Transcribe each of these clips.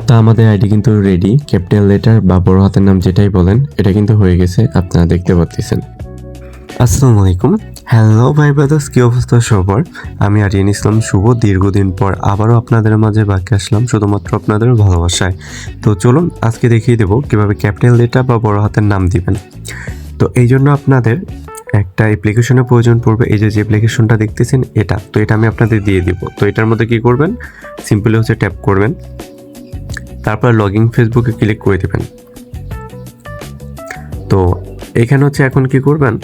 তো আমাদের আইডি কিন্তু রেডি, ক্যাপিটাল লেটার বা বড় হাতের নাম যেটাই বলেন এটা কিন্তু হয়ে গেছে, আপনারা দেখতে পাচ্ছেন। আসসালামু আলাইকুম, হ্যালো ভাই ব্রাদার্স, কী অবস্থা সবার? আমি আরিয়ান ইসলাম শুভ দীর্ঘদিন পর আবারও আপনাদের মাঝে বাকি আসলাম শুধুমাত্র আপনাদের ভালোবাসায়। তো চলুন আজকে দেখিয়ে দেবো কীভাবে ক্যাপিটাল লেটার বা বড় হাতের নাম দিবেন। তো এই জন্য আপনাদের একটা অ্যাপ্লিকেশনের প্রয়োজন পড়বে। এই যে অ্যাপ্লিকেশনটা দেখতেছেন এটা, তো এটা আমি আপনাদের দিয়ে দিব। তো এটার মধ্যে কী করবেন, সিম্পলি হচ্ছে ট্যাপ করবেন, তারপর লগইন ফেসবুকে ক্লিক করে দেবেন। তো এইখানে হচ্ছে এখন কি করবেন,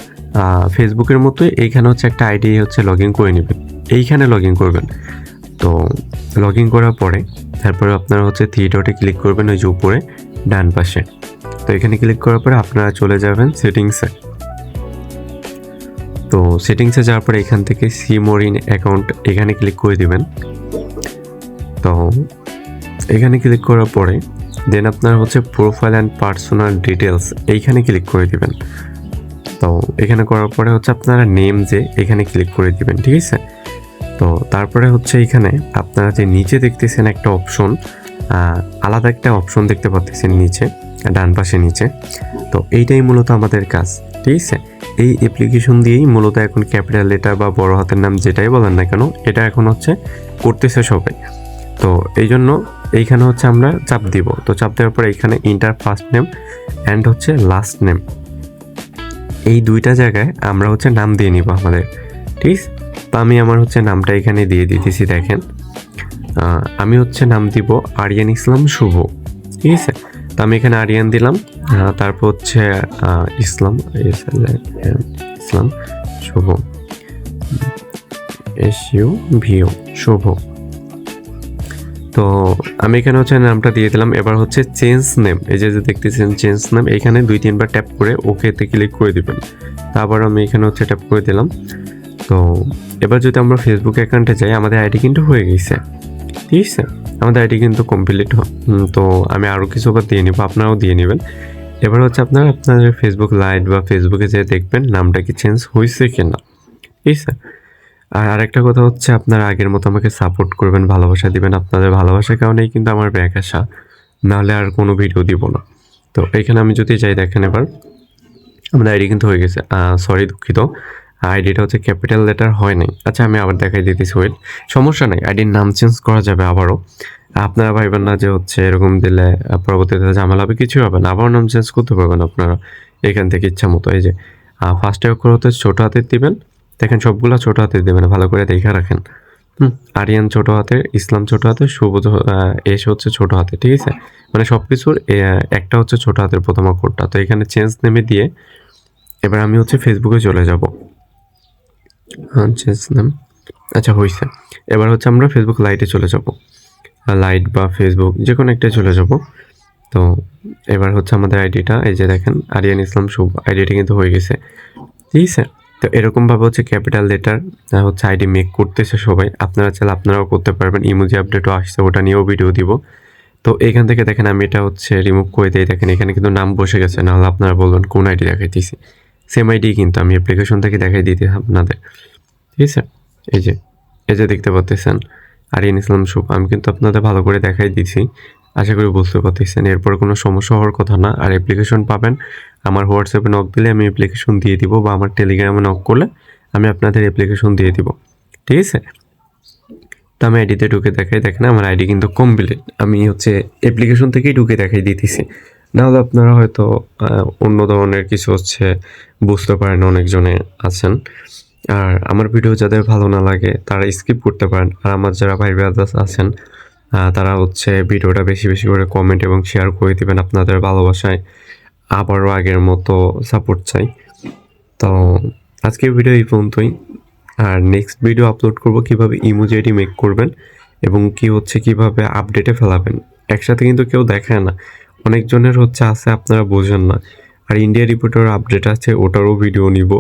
ফেসবুকের মতোই এইখানে হচ্ছে একটা আইডি হচ্ছে লগ ইন করে নেবেন, এইখানে লগ ইন করবেন। তো লগ ইন করার পরে তারপরে আপনারা হচ্ছে থ্রি ডটে ক্লিক করবেন, ওই যে উপরে ডান পাশে। তো এখানে ক্লিক করার পরে আপনারা চলে যাবেন সেটিংসে। তো সেটিংসে যাওয়ার পরে এখান থেকে সি মোর ইন অ্যাকাউন্ট এখানে ক্লিক করে দিবেন। তো এখানে ক্লিক করার পরে দেন আপনার হচ্ছে প্রোফাইল অ্যান্ড পার্সোনাল ডিটেলস এইখানে ক্লিক করে দিবেন। তো এখানে করার পরে হচ্ছে আপনারা নেম যে এখানে ক্লিক করে দিবেন, ঠিক আছে? তো তারপরে হচ্ছে এখানে আপনারা যে নিচে দেখতেছেন একটা অপশন, আলাদা একটা অপশন দেখতে পাচ্ছেন নিচে, ডান পাশে নিচে। তো এইটাই মূলত আমাদের কাজ, ঠিক আছে? এই অ্যাপ্লিকেশন দিয়েই মূলত এখন ক্যাপিটাল লেটার বা বড় হাতের নাম যেটাই বলেন না কেন এটা এখন হচ্ছে করতেছে সবাই। তো এই জন্য এইখানে হচ্ছে আমরা চাপ দিব। তো চাপ দেওয়ার পরে এইখানে ইন্টার ফার্স্ট নেম অ্যান্ড হচ্ছে লাস্ট নেম, এই দুইটা জায়গায় আমরা হচ্ছে নাম দিয়ে নিব আমাদের, ঠিক আছে? তো আমি আমার হচ্ছে নামটা এখানে দিয়ে দিতেছি। দেখেন আমি হচ্ছে নাম দিব আরিয়ান ইসলাম শুভ, ঠিক আছে? তো আমি এখানে আরিয়ান দিলাম, তারপর হচ্ছে ইসলাম ইসলাম শুভ, SUVO শুভ। তো আমি এখানে হচ্ছে নামটা দিয়ে দিলাম। এবার হচ্ছে চেঞ্জ নেম, এই যে দেখতেছেন চেঞ্জ নেম, এখানে 2-3 বার ট্যাপ করে ওকেতে ক্লিক করে দিবেন। তারপর আমি এখানে হচ্ছে ট্যাপ করে দিলাম। তো এবার যদি আমরা ফেসবুক অ্যাকাউন্টে যাই, আমাদের আইডি কিন্তু হয়ে গেছে, ঠিক আছে? আমাদের আইডি কিন্তু কমপ্লিট। তো আমি আরও কিছু বার দিয়ে নিব, আপনারাও দিয়ে নেবেন। এবার হচ্ছে আপনাদের ফেসবুক লাইট বা ফেসবুকে যেয়ে দেখবেন নামটা কি চেঞ্জ হয়েছে কিনা, ঠিক আছে? আর আরেকটা কথা হচ্ছে আপনারা আগের মতো আমাকে সাপোর্ট করবেন, ভালোবাসা দিবেন। আপনাদের ভালোবাসার কারণেই কিন্তু আমার ব্যাক আসা, নাহলে আর কোনো ভিডিও দিব না। তো এইখানে আমি যদি যাই, দেখেন এবার আমাদের আইডি কিন্তু হয়ে গেছে। সরি, দুঃখিত, আইডিটা হচ্ছে ক্যাপিটাল লেটার হয় নাই। আচ্ছা আমি আবার দেখাই দিতেছি, ওয়েট, সমস্যা নাই, আইডির নাম চেঞ্জ করা যাবে আবারও। আপনারা ভাইবেন না যে হচ্ছে এরকম দিলে পরবর্তীতে ঝামেলা হবে, কিছুই হবে না, আবারও নাম চেঞ্জ করতে পারবেন আপনারা এখান থেকে ইচ্ছা মতো। এই যে ফার্স্টে অক্ষর হতে ছোটো হাতের দিবেন, দেখেন সবগুলো ছোটো হাতে দেবেন, ভালো করে দেখে রাখেন। আরিয়ান ছোটো হাতে, ইসলাম ছোটো হাতে, শুভ এস হচ্ছে ছোটো হাতে, ঠিক আছে? মানে সব কিছুর একটা হচ্ছে ছোটো হাতের প্রথম অক্ষরটা। তো এখানে চেঞ্জ নেমে দিয়ে এবার আমি হচ্ছে ফেসবুকে চলে যাব। চেঞ্জ নেম, আচ্ছা হয়েছে। এবার হচ্ছে আমরা ফেসবুক লাইটে চলে যাব, লাইট বা ফেসবুক যে কোনো একটাই চলে যাব। তো এবার হচ্ছে আমাদের আইডিটা, এই যে দেখেন আরিয়ান ইসলাম শুভ, আইডিটা কিন্তু হয়ে গেছে, ঠিক আছে? তো এরকমভাবে হচ্ছে ক্যাপিটাল লেটার হচ্ছে আইডি মেক করতেছে সবাই। আপনারা চাইলে আপনারাও করতে পারবেন। ইমোজি আপডেটও আসছে, ওটা নিয়েও ভিডিও দিব। তো এখান থেকে দেখেন আমি এটা হচ্ছে রিমুভ করে দিই। দেখেন এখানে কিন্তু নাম বসে গেছে, নাহলে আপনারা বলবেন কোন আইডি দেখাইতেছি। সেম আইডি কিন্তু আমি অ্যাপ্লিকেশন থেকে দেখাই দিতে আপনাদের, ঠিক আছে? এই যে দেখতে পাচ্ছেন আরিয়ান ইসলাম শুভ, আমি কিন্তু আপনাদের ভালো করে দেখাই দিছি, আশা করি বুঝতে পারতেছেন। এরপর কোনো সমস্যা হওয়ার কথা না। আর অ্যাপ্লিকেশন পাবেন আমার হোয়াটসঅ্যাপে নক দিলে আমি অ্যাপ্লিকেশন দিয়ে দিব, বা আমার টেলিগ্রামে নক করলে আমি আপনাদের অ্যাপ্লিকেশন দিয়ে দিব, ঠিক আছে? তো আমি আইডিতে ঢুকে দেখাই, দেখেন আমার আইডি কিন্তু কমপ্লিট। আমি হচ্ছে অ্যাপ্লিকেশন থেকেই ঢুকে দেখাই দিতেছি, নাহলে আপনারা হয়তো অন্য ধরনের কিছু হচ্ছে বুঝতে পারেন, অনেকজনে আছেন। আর আমার ভিডিও যাদের ভালো না লাগে তারা স্কিপ করতে পারেন। আর আমার যারা ভাই ব্রাদার্স আছেন তারা হচ্ছে ভিডিওটা বেশি বেশি করে কমেন্ট এবং শেয়ার করে দেবেন। আপনাদের ভালোবাসায় আবারও আগের মতো সাপোর্ট চাই। তো আজকের ভিডিও এই পর্যন্তই। আর নেক্সট ভিডিও আপলোড করব কীভাবে ইমোজি আইডি মেক করবেন এবং কি হচ্ছে কীভাবে আপডেটে ফেলাবেন। একসাথে কিন্তু কেউ দেখায় না, অনেকজনের হচ্ছে আছে, আপনারা বোঝেন না। আর ইন্ডিয়া রিপোর্টার আপডেট আছে, ওটারও ভিডিও দিব।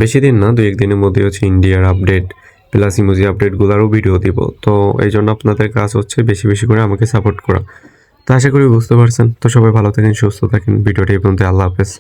বেশি দিন না, 2-1 দিনের মধ্যে হচ্ছে ইন্ডিয়ার আপডেট প্লাস ইমোজি আপডেটগুলোরও ভিডিও দিব। তো এই জন্য আপনাদের কাজ হচ্ছে বেশি বেশি করে আমাকে সাপোর্ট করা। তো আশা করি বুঝতে পারছেন। তো সবাই ভালো থাকেন, সুস্থ থাকেন। ভিডিওটা এই পর্যন্ত, আল্লাহ হাফেজ।